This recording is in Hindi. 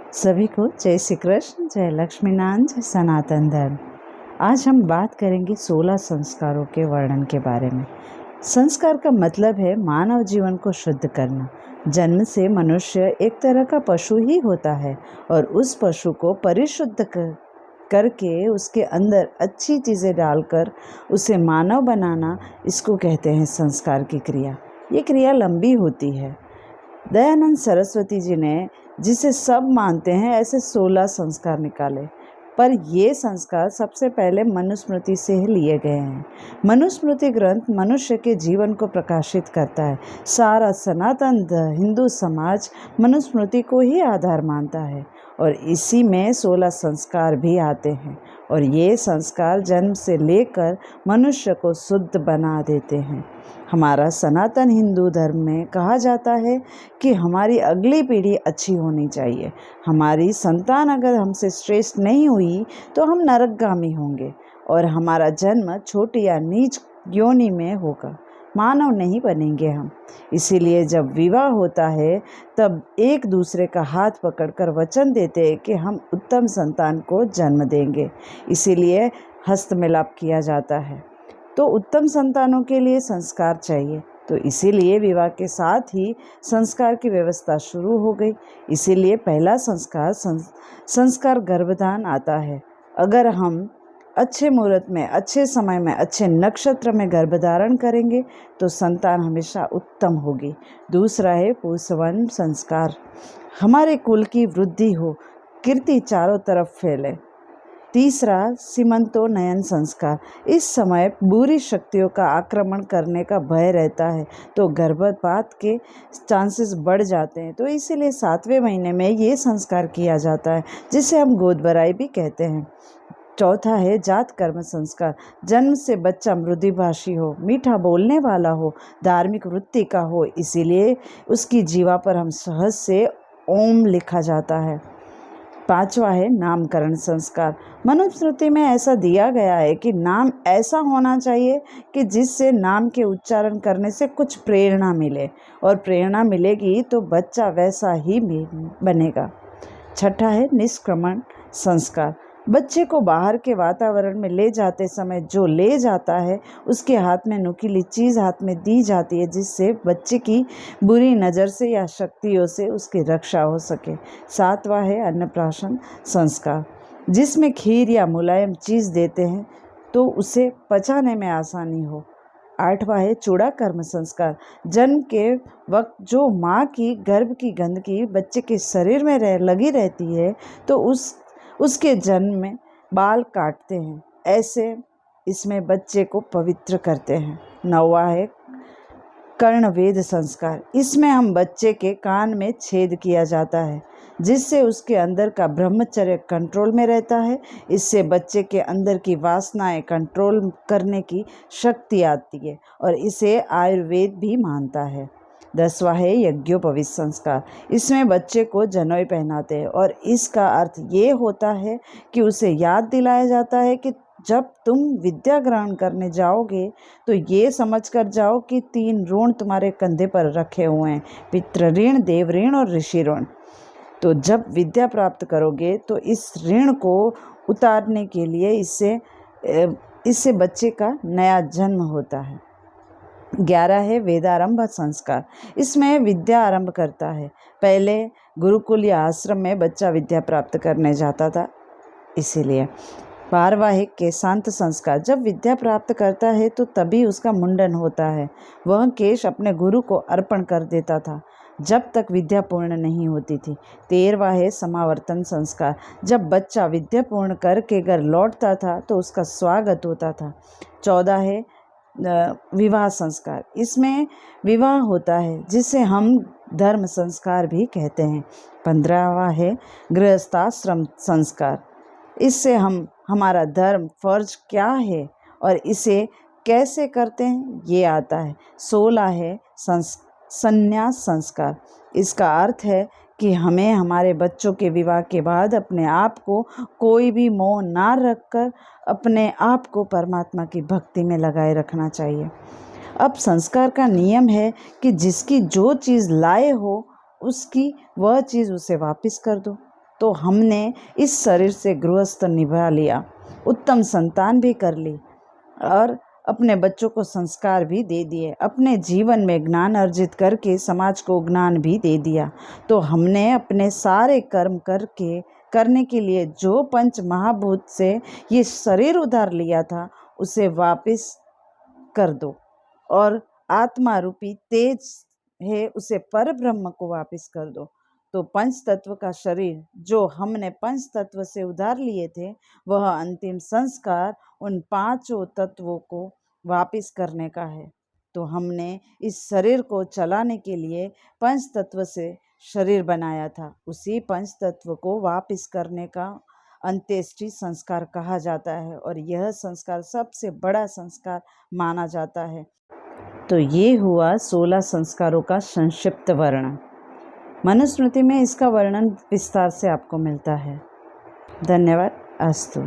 सभी को जय श्री कृष्ण, जय लक्ष्मीनारायण, जय सनातन धर्म। आज हम बात करेंगे 16 संस्कारों के वर्णन के बारे में। संस्कार का मतलब है मानव जीवन को शुद्ध करना। जन्म से मनुष्य एक तरह का पशु ही होता है और उस पशु को परिशुद्ध करके उसके अंदर अच्छी चीज़ें डालकर उसे मानव बनाना, इसको कहते हैं संस्कार की क्रिया। ये क्रिया लंबी होती है। दयानंद सरस्वती जी ने, जिसे सब मानते हैं, ऐसे 16 संस्कार निकाले, पर ये संस्कार सबसे पहले मनुस्मृति से ही लिए गए हैं। मनुस्मृति ग्रंथ मनुष्य के जीवन को प्रकाशित करता है। सारा सनातन हिंदू समाज मनुस्मृति को ही आधार मानता है और इसी में 16 संस्कार भी आते हैं और ये संस्कार जन्म से लेकर मनुष्य को शुद्ध बना देते हैं। हमारा सनातन हिंदू धर्म में कहा जाता है कि हमारी अगली पीढ़ी अच्छी होनी चाहिए। हमारी संतान अगर हमसे श्रेष्ठ नहीं हुई तो हम नरकगामी होंगे और हमारा जन्म छोटी या नीच योनि में होगा, मानव नहीं बनेंगे हम। इसीलिए जब विवाह होता है तब एक दूसरे का हाथ पकड़कर वचन देते हैं कि हम उत्तम संतान को जन्म देंगे। इसीलिए हस्त मिलाप किया जाता है। तो उत्तम संतानों के लिए संस्कार चाहिए, तो इसीलिए विवाह के साथ ही संस्कार की व्यवस्था शुरू हो गई। इसीलिए पहला संस्कार गर्भधान आता है। अगर हम अच्छे मुहूर्त में, अच्छे समय में, अच्छे नक्षत्र में गर्भधारण करेंगे तो संतान हमेशा उत्तम होगी। दूसरा है पुंसवन संस्कार, हमारे कुल की वृद्धि हो, कीर्ति चारों तरफ फैले। तीसरा सीमंतोन्नयन संस्कार, इस समय बुरी शक्तियों का आक्रमण करने का भय रहता है तो गर्भपात के चांसेस बढ़ जाते हैं, तो इसीलिए 7वें महीने में ये संस्कार किया जाता है, जिसे हम गोद भराई भी कहते हैं। चौथा है जात कर्म संस्कार, जन्म से बच्चा मृदुभाषी हो, मीठा बोलने वाला हो, धार्मिक वृत्ति का हो, इसीलिए उसकी जीवा पर हम सहज से ओम लिखा जाता है। पांचवा है नामकरण संस्कार, मनुस्मृति में ऐसा दिया गया है कि नाम ऐसा होना चाहिए कि जिससे नाम के उच्चारण करने से कुछ प्रेरणा मिले और प्रेरणा मिलेगी तो बच्चा वैसा ही बनेगा। छठा है निष्क्रमण संस्कार, बच्चे को बाहर के वातावरण में ले जाते समय जो ले जाता है उसके हाथ में नुकीली चीज़ हाथ में दी जाती है, जिससे बच्चे की बुरी नज़र से या शक्तियों से उसकी रक्षा हो सके। सातवां है अन्नप्राशन संस्कार, जिसमें खीर या मुलायम चीज़ देते हैं तो उसे पचाने में आसानी हो। आठवां है चूड़ा कर्म संस्कार, जन्म के वक्त जो माँ की गर्भ की गंदगी बच्चे के शरीर में लगी रहती है तो उसके जन्म में बाल काटते हैं, ऐसे इसमें बच्चे को पवित्र करते हैं। नौवां है कर्णवेध संस्कार, इसमें हम बच्चे के कान में छेद किया जाता है जिससे उसके अंदर का ब्रह्मचर्य कंट्रोल में रहता है। इससे बच्चे के अंदर की वासनाएं कंट्रोल करने की शक्ति आती है और इसे आयुर्वेद भी मानता है। 10वां है यज्ञोपवीत संस्कार, इसमें बच्चे को जनेऊ पहनाते हैं और इसका अर्थ ये होता है कि उसे याद दिलाया जाता है कि जब तुम विद्या ग्रहण करने जाओगे तो ये समझ कर जाओ कि 3 ऋण तुम्हारे कंधे पर रखे हुए हैं, पितृ ऋण, देव ऋण और ऋषि ऋण। तो जब विद्या प्राप्त करोगे तो इस ऋण को उतारने के लिए इससे बच्चे का नया जन्म होता है। 11 है वेदारंभ संस्कार, इसमें विद्या आरंभ करता है। पहले गुरुकुल या आश्रम में बच्चा विद्या प्राप्त करने जाता था, इसीलिए। 12वां है केशांत संस्कार, जब विद्या प्राप्त करता है तो तभी उसका मुंडन होता है। वह केश अपने गुरु को अर्पण कर देता था जब तक विद्या पूर्ण नहीं होती थी। 13वां है समावर्तन संस्कार, जब बच्चा विद्या पूर्ण करके घर लौटता था तो उसका स्वागत होता था। 14 है विवाह संस्कार, इसमें विवाह होता है जिसे हम धर्म संस्कार भी कहते हैं। 15वां है गृहस्थाश्रम संस्कार, इससे हमारा धर्म फर्ज क्या है और इसे कैसे करते हैं ये आता है। 16 है संन्यास संस्कार, इसका अर्थ है कि हमें हमारे बच्चों के विवाह के बाद अपने आप को कोई भी मोह ना रखकर अपने आप को परमात्मा की भक्ति में लगाए रखना चाहिए। अब संस्कार का नियम है कि जिसकी जो चीज़ लाए हो उसकी वह चीज़ उसे वापस कर दो। तो हमने इस शरीर से गृहस्थ निभा लिया, उत्तम संतान भी कर ली और अपने बच्चों को संस्कार भी दे दिए, अपने जीवन में ज्ञान अर्जित करके समाज को ज्ञान भी दे दिया। तो हमने अपने सारे कर्म करने के लिए जो पंच महाभूत से ये शरीर उधार लिया था उसे वापस कर दो, और आत्मा रूपी तेज है उसे पर ब्रह्म को वापस कर दो। तो पंच तत्व का शरीर जो हमने पंच तत्व से उधार लिए थे, वह अंतिम संस्कार उन पांचों तत्वों को वापस करने का है। तो हमने इस शरीर को चलाने के लिए पंच तत्व से शरीर बनाया था, उसी पंच तत्व को वापस करने का अंत्येष्टि संस्कार कहा जाता है, और यह संस्कार सबसे बड़ा संस्कार माना जाता है। तो ये हुआ 16 संस्कारों का संक्षिप्त वर्णन। मनुस्मृति में इसका वर्णन विस्तार से आपको मिलता है। धन्यवाद। अस्तु।